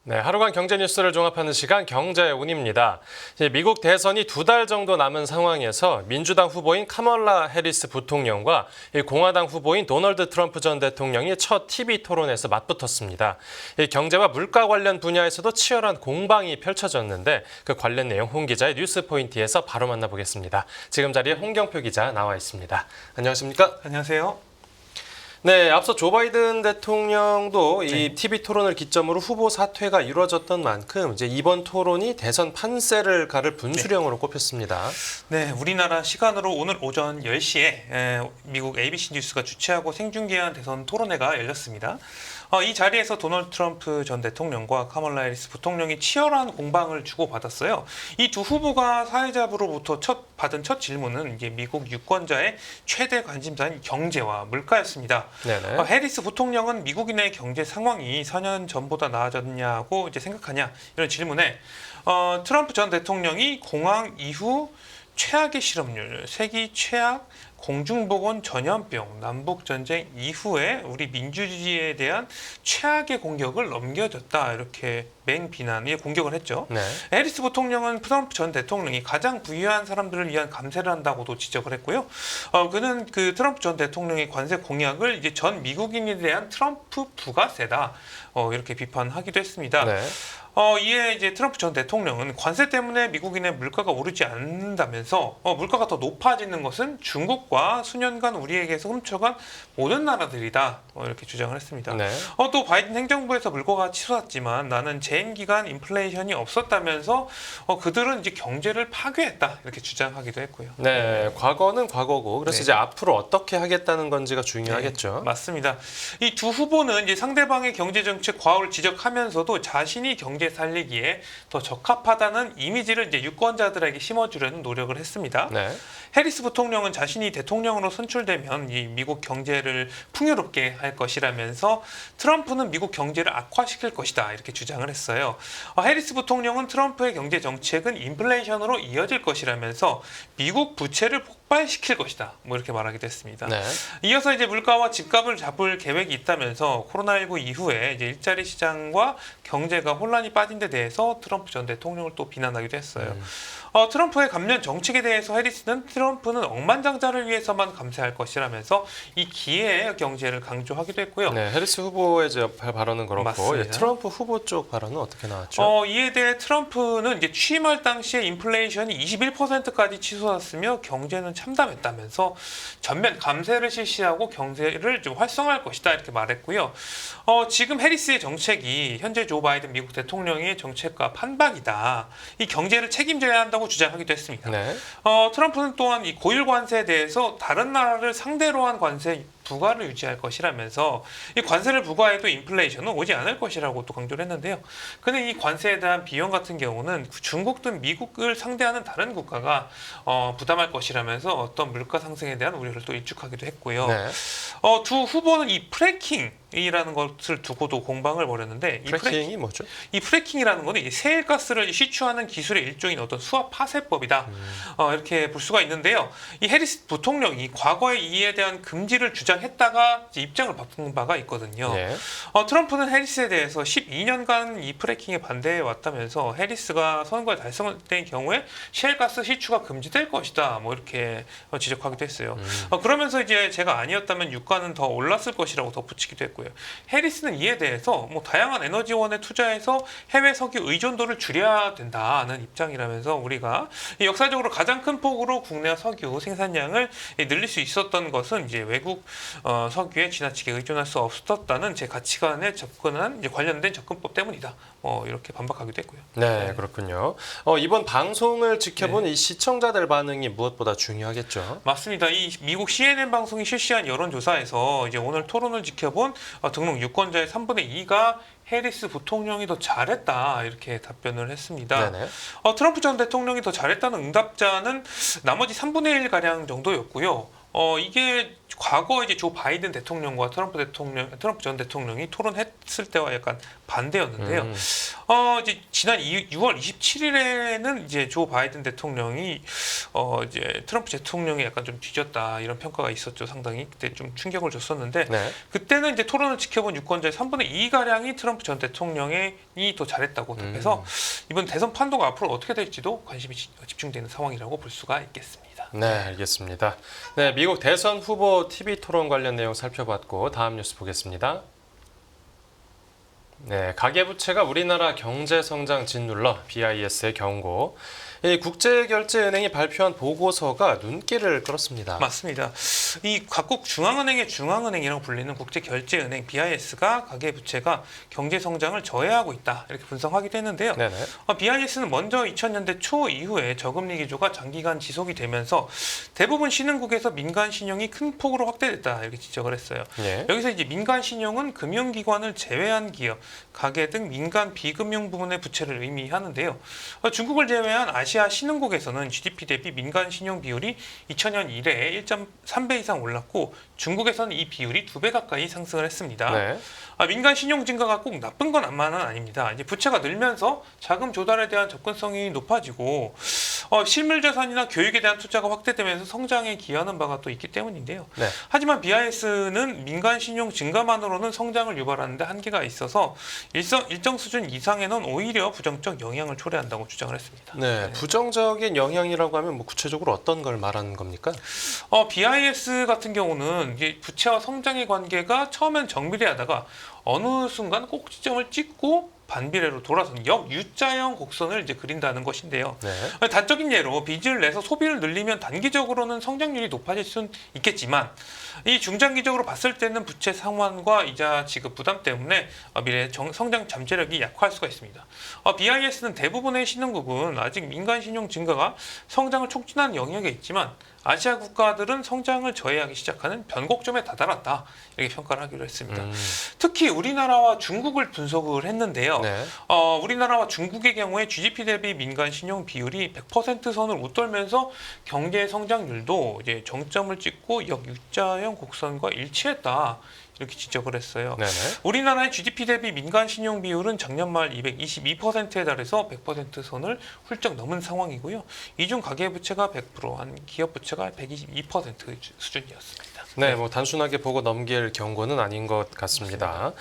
네, 하루간 경제 뉴스를 종합하는 시간 경제운입니다. 미국 대선이 2달 정도 남은 상황에서 민주당 후보인 카멀라 해리스 부통령과 공화당 후보인 도널드 트럼프 전 대통령이 첫 TV 토론에서 맞붙었습니다. 경제와 물가 관련 분야에서도 치열한 공방이 펼쳐졌는데 그 관련 내용 홍 기자의 뉴스 포인트에서 바로 만나보겠습니다. 지금 자리에 홍경표 기자 나와 있습니다. 안녕하십니까? 안녕하세요. 네, 앞서 조 바이든 대통령도 이 TV 토론을 기점으로 후보 사퇴가 이루어졌던 만큼 이제 이번 토론이 대선 판세를 가를 분수령으로 꼽혔습니다. 네, 우리나라 시간으로 오늘 오전 10시에 미국 ABC 뉴스가 주최하고 생중계한 대선 토론회가 열렸습니다. 이 자리에서 도널드 트럼프 전 대통령과 카멀라 해리스 부통령이 치열한 공방을 주고받았어요. 이 두 후보가 사회자부로부터 받은 첫 질문은 이제 미국 유권자의 최대 관심사인 경제와 물가였습니다. 네네. 해리스 부통령은 미국인의 경제 상황이 4년 전보다 나아졌냐고 이제 생각하냐 이런 질문에 트럼프 전 대통령이 공황 이후 최악의 실업률, 세기 최악 공중보건 전염병, 남북전쟁 이후에 우리 민주주의에 대한 최악의 공격을 넘겨줬다. 이렇게 맹비난의 공격을 했죠. 네. 해리스 부통령은 트럼프 전 대통령이 가장 부유한 사람들을 위한 감세를 한다고도 지적을 했고요. 그는 그 트럼프 전 대통령의 관세 공약을 이제 전 미국인에 대한 트럼프 부가세다. 이렇게 비판하기도 했습니다. 네. 이에 이제 트럼프 전 대통령은 관세 때문에 미국인의 물가가 오르지 않는다면서 물가가 더 높아지는 것은 중국과 수년간 우리에게서 훔쳐간 모든 나라들이다. 이렇게 주장을 했습니다. 네. 또 바이든 행정부에서 물가가 치솟았지만 나는 재임 기간 인플레이션이 없었다면서 그들은 이제 경제를 파괴했다. 이렇게 주장하기도 했고요. 네, 과거는 과거고 그래서 네. 이제 앞으로 어떻게 하겠다는 건지가 중요하겠죠. 네, 맞습니다. 이 두 후보는 이제 상대방의 경제 정책 과오를 지적하면서도 자신이 경제 살리기에 더 적합하다는 이미지를 이제 유권자들에게 심어주려는 노력을 했습니다. 네. 해리스 부통령은 자신이 대통령으로 선출되면 이 미국 경제를 풍요롭게 할 것이라면서 트럼프는 미국 경제를 악화시킬 것이다 이렇게 주장을 했어요. 해리스 부통령은 트럼프의 경제 정책은 인플레이션으로 이어질 것이라면서 미국 부채를 폭발시킬 것이다. 뭐 이렇게 말하기도 했습니다. 네. 이어서 이제 물가와 집값을 잡을 계획이 있다면서 코로나19 이후에 이제 일자리 시장과 경제가 혼란이 빠진 데 대해서 트럼프 전 대통령을 또 비난하기도 했어요. 트럼프의 감면 정책에 대해서 해리스는 트럼프는 억만장자를 위해서만 감세할 것이라면서 이 기회의 경제를 강조하기도 했고요. 네, 해리스 후보의 이제 발언은 그렇고 맞습니다. 트럼프 후보 쪽 발언은 어떻게 나왔죠? 이에 대해 트럼프는 이제 취임할 당시에 인플레이션이 21%까지 치솟았으며 경제는 참담했다면서 전면 감세를 실시하고 경제를 좀 활성화할 것이다 이렇게 말했고요. 지금 해리스의 정책이 현재 조 바이든 미국 대통령의 정책과 판박이다. 이 경제를 책임져야 한다고 주장하기도 했습니다. 네. 트럼프는 또한 이 고율 관세에 대해서 다른 나라를 상대로 한 관세 부과를 유지할 것이라면서 이 관세를 부과해도 인플레이션은 오지 않을 것이라고 또 강조를 했는데요. 근데 이 관세에 대한 비용 같은 경우는 중국 등 미국을 상대하는 다른 국가가 부담할 것이라면서 어떤 물가 상승에 대한 우려를 또 일축하기도 했고요. 네. 두 후보는 이 프래킹이라는 것을 두고도 공방을 벌였는데 프래킹이 뭐죠? 이 프래킹이라는 것은 이 세일가스를 시추하는 기술의 일종인 어떤 수압 파쇄법이다. 이렇게 볼 수가 있는데요. 이 해리스 부통령이 과거에 이에 대한 금지를 주장했다가 이제 입장을 바꾼 바가 있거든요. 네. 트럼프는 해리스에 대해서 12년간 이 프래킹에 반대해 왔다면서 해리스가 선거에 달성된 경우에 셰일가스 시추가 금지될 것이다. 뭐 이렇게 지적하기도 했어요. 그러면서 이제 제가 아니었다면 유가는 더 올랐을 것이라고 덧붙이기도 했고요. 해리스는 이에 대해서 뭐 다양한 에너지원에 투자해서 해외 석유 의존도를 줄여야 된다는 입장이라면서 우리가 역사적으로 가장 큰 폭으로 국내 석유 생산량을 늘릴 수 있었던 것은 이제 외국 석유에 지나치게 의존할 수 없었다는 제 가치관에 접근한 이제 관련된 접근법 때문이다. 이렇게 반박하기도 했고요. 네, 그렇군요. 이번 방송을 지켜본 이 시청자들 반응이 무엇보다 중요하겠죠. 맞습니다. 이 미국 CNN 방송이 실시한 여론조사에서 이제 오늘 토론을 지켜본 등록 유권자의 3분의 2가 해리스 부통령이 더 잘했다 이렇게 답변을 했습니다. 네네. 트럼프 전 대통령이 더 잘했다는 응답자는 나머지 3분의 1 가량 정도였고요. 이게 과거 이제 조 바이든 대통령과 트럼프 전 대통령이 토론했을 때와 약간 반대였는데요. 이제 지난 6월 27일에는 이제 조 바이든 대통령이 이제 트럼프 대통령이 약간 좀 뒤졌다 이런 평가가 있었죠. 상당히 그때 좀 충격을 줬었는데 네. 그때는 이제 토론을 지켜본 유권자의 3분의 2 가량이 트럼프 전 대통령이 더 잘했다고 답해서 이번 대선 판도가 앞으로 어떻게 될지도 관심이 집중되는 상황이라고 볼 수가 있겠습니다. 네, 알겠습니다. 네, 미국 대선 후보 TV 토론 관련 내용 살펴봤고 다음 뉴스 보겠습니다. 네, 가계부채가 우리나라 경제 성장 짓눌러 BIS의 경고. 이 국제결제은행이 발표한 보고서가 눈길을 끌었습니다. 맞습니다. 이 각국 중앙은행의 중앙은행이라고 불리는 국제결제은행 BIS가 가계부채가 경제 성장을 저해하고 있다 이렇게 분석하기도 했는데요. 네네. BIS는 먼저 2000년대 초 이후에 저금리 기조가 장기간 지속이 되면서 대부분 신흥국에서 민간 신용이 큰 폭으로 확대됐다 이렇게 지적을 했어요. 예. 여기서 이제 민간 신용은 금융기관을 제외한 기업, 가계 등 민간 비금융 부문의 부채를 의미하는데요. 중국을 제외한 아시아 신흥국에서는 GDP 대비 민간 신용 비율이 2000년 이래 1.3배 이상 올랐고 중국에서는 이 비율이 2배 가까이 상승을 했습니다. 네. 민간 신용 증가가 꼭 나쁜 것만은 아닙니다. 이제 부채가 늘면서 자금 조달에 대한 접근성이 높아지고 실물 자산이나 교육에 대한 투자가 확대되면서 성장에 기여하는 바가 또 있기 때문인데요. 네. 하지만 BIS는 민간 신용 증가만으로는 성장을 유발하는 데 한계가 있어서 일정 수준 이상에는 오히려 부정적 영향을 초래한다고 주장을 했습니다. 네, 부정적인 영향이라고 하면 뭐 구체적으로 어떤 걸 말하는 겁니까? BIS 같은 경우는 이제 부채와 성장의 관계가 처음엔 정비례하다가 어느 순간 꼭지점을 찍고 반비례로 돌아선 역U자형 곡선을 이제 그린다는 것인데요. 네. 단적인 예로 빚을 내서 소비를 늘리면 단기적으로는 성장률이 높아질 수는 있겠지만 이 중장기적으로 봤을 때는 부채 상환과 이자 지급 부담 때문에 미래 성장 잠재력이 약화할 수가 있습니다. BIS는 대부분의 신흥국은 아직 민간 신용 증가가 성장을 촉진하는 영역에 있지만 아시아 국가들은 성장을 저해하기 시작하는 변곡점에 다다랐다 이렇게 평가를 하기로 했습니다. 특히 우리나라와 중국을 분석을 했는데요. 네. 우리나라와 중국의 경우에 GDP 대비 민간 신용 비율이 100% 선을 웃돌면서 경제 성장률도 이제 정점을 찍고 역U자형 곡선과 일치했다. 이렇게 지적을 했어요. 네네. 우리나라의 GDP 대비 민간 신용 비율은 작년 말 222%에 달해서 100% 선을 훌쩍 넘은 상황이고요. 이중 가계부채가 100%, 한 기업부채가 122% 수준이었습니다. 네, 뭐 단순하게 보고 넘길 경고는 아닌 것 같습니다.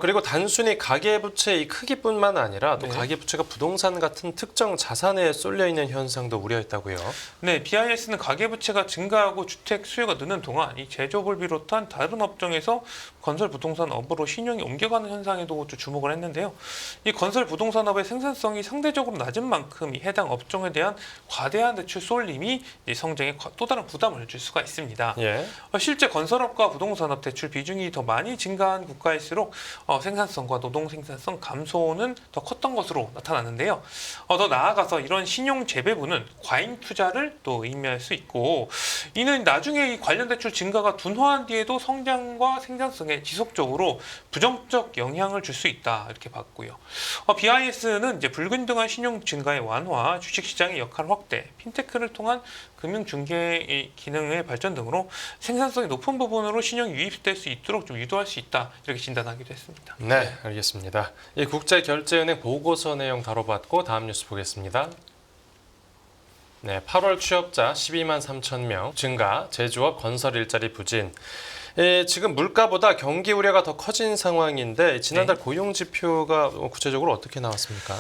그리고 단순히 가계부채 이 크기뿐만 아니라 또 네. 가계부채가 부동산 같은 특정 자산에 쏠려 있는 현상도 우려했다고요. 네, BIS는 가계부채가 증가하고 주택 수요가 느는 동안 이 제조업을 비롯한 다른 업종에서 건설 부동산 업으로 신용이 옮겨가는 현상에도 주목을 했는데요. 이 건설 부동산업의 생산성이 상대적으로 낮은 만큼 이 해당 업종에 대한 과대한 대출 쏠림이 이 성장에 또 다른 부담을 줄 수가 있습니다. 예. 실제 건설업과 부동산업 대출 비중이 더 많이 증가한 국가일수록 생산성과 노동 생산성 감소는 더 컸던 것으로 나타났는데요. 더 나아가서 이런 신용 재배분은 과잉 투자를 또 의미할 수 있고 이는 나중에 이 관련 대출 증가가 둔화한 뒤에도 성장과 생산성에 지속적으로 부정적 영향을 줄 수 있다 이렇게 봤고요. BIS는 이제 불균등한 신용 증가의 완화, 주식시장의 역할 확대, 핀테크를 통한 금융 중개 기능의 발전 등으로 생산성이 높은 부분으로 신용이 유입될 수 있도록 좀 유도할 수 있다 이렇게 진단하기도 했습니다. 네, 알겠습니다. 이 국제결제은행 보고서 내용 다뤄봤고 다음 뉴스 보겠습니다. 네, 8월 취업자 12만 3천 명 증가, 제조업 건설 일자리 부진. 지금 물가보다 경기 우려가 더 커진 상황인데 지난달 고용 지표가 구체적으로 어떻게 나왔습니까?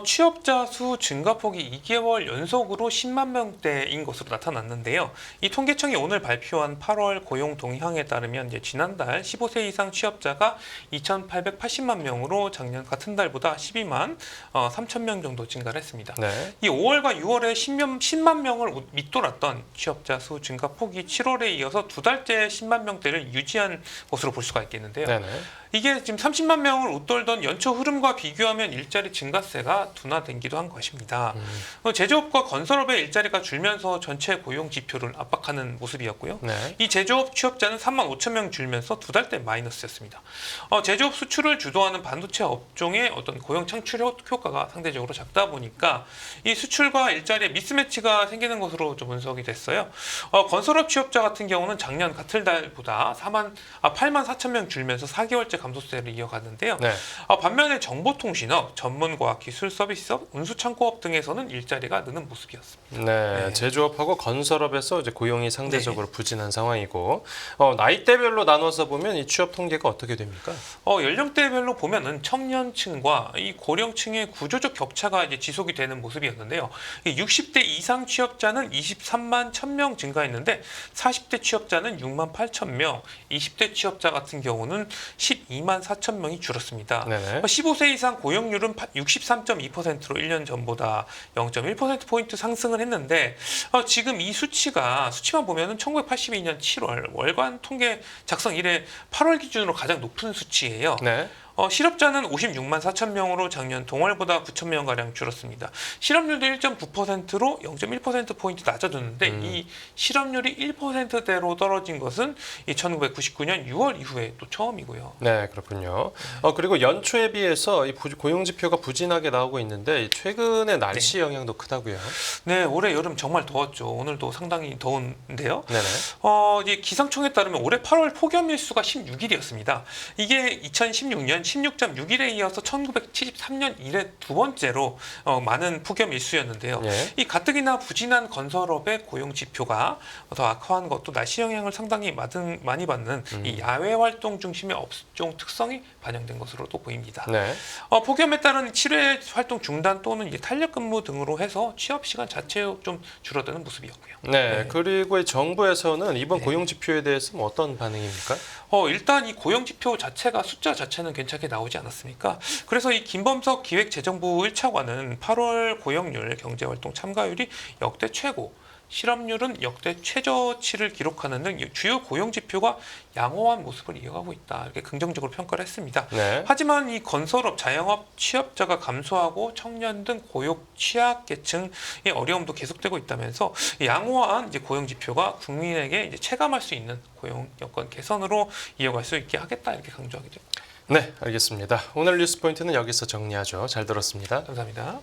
취업자 수 증가폭이 2개월 연속으로 10만 명대인 것으로 나타났는데요. 이 통계청이 오늘 발표한 8월 고용 동향에 따르면 이제 지난달 15세 이상 취업자가 2,880만 명으로 작년 같은 달보다 12만 3천 명 정도 증가를 했습니다. 네. 이 5월과 6월에 10만 명을 밑돌았던 취업자 수 증가폭이 7월에 이어서 두 달째 10만 명대를 유지한 것으로 볼 수가 있겠는데요. 네네. 이게 지금 30만 명을 웃돌던 연초 흐름과 비교하면 일자리 증가세 증가세가 둔화된기도 한 것입니다. 제조업과 건설업의 일자리가 줄면서 전체 고용 지표를 압박하는 모습이었고요. 네. 이 제조업 취업자는 3만 5천 명 줄면서 두 달 때 마이너스였습니다. 제조업 수출을 주도하는 반도체 업종의 어떤 고용 창출 효과가 상대적으로 작다 보니까 이 수출과 일자리의 미스매치가 생기는 것으로 좀 분석이 됐어요. 건설업 취업자 같은 경우는 작년 같은 달보다 8만 4천 명 줄면서 4개월째 감소세를 이어갔는데요. 네. 반면에 정보통신업, 전문과학기술 서비스업, 운수창고업 등에서는 일자리가 느는 모습이었습니다. 네, 네. 제조업하고 건설업에서 이제 고용이 상대적으로 부진한 상황이고 나이대별로 나눠서 보면 이 취업 통계가 어떻게 됩니까? 연령대별로 보면은 청년층과 이 고령층의 구조적 격차가 이제 지속이 되는 모습이었는데요. 60대 이상 취업자는 23만 1,000명 증가했는데 40대 취업자는 6만 8천 명, 20대 취업자 같은 경우는 12만 4천 명이 줄었습니다. 네네. 15세 이상 고용률은 63.2%로 1년 전보다 0.1%포인트 상승을 했는데 지금 이 수치만 보면은 1982년 7월 월간 통계 작성 이래 8월 기준으로 가장 높은 수치예요. 네. 실업자는 56만 4천 명으로 작년 동월보다 9천 명가량 줄었습니다. 실업률도 1.9%로 0.1%포인트 낮아졌는데 이 실업률이 1%대로 떨어진 것은 1999년 6월 이후에 또 처음이고요. 네, 그렇군요. 그리고 연초에 비해서 이 고용 지표가 부진하게 나오고 있는데 이 최근에 날씨 영향도 크다고요. 네, 올해 여름 정말 더웠죠. 오늘도 상당히 더운데요. 네네. 이제 기상청에 따르면 올해 8월 폭염 일수가 16일이었습니다. 이게 2016년 16.6일에 이어서 1973년 이래 두 번째로 많은 폭염 일수였는데요. 예. 이 가뜩이나 부진한 건설업의 고용 지표가 더 악화한 것도 날씨 영향을 상당히 많이 받는 이 야외 활동 중심의 업종 특성이 반영된 것으로도 보입니다. 네. 폭염에 따른 7회 활동 중단 또는 이제 탄력 근무 등으로 해서 취업 시간 자체 좀 줄어드는 모습이었고요. 네. 그리고 이 정부에서는 이번 네. 고용 지표에 대해서 어떤 반응입니까? 일단 이 고용 지표 자체가 숫자 자체는 괜찮게 나오지 않았습니까? 그래서 이 김범석 기획재정부 1차관은 8월 고용률, 경제활동 참가율이 역대 최고, 실업률은 역대 최저치를 기록하는 등 주요 고용 지표가 양호한 모습을 이어가고 있다. 이렇게 긍정적으로 평가를 했습니다. 네. 하지만 이 건설업, 자영업 취업자가 감소하고 청년 등 고용 취약계층의 어려움도 계속되고 있다면서 양호한 이제 고용 지표가 국민에게 이제 체감할 수 있는 고용 여건 개선으로 이어갈 수 있게 하겠다 이렇게 강조하게 됩니다. 네, 알겠습니다. 오늘 뉴스 포인트는 여기서 정리하죠. 잘 들었습니다. 감사합니다.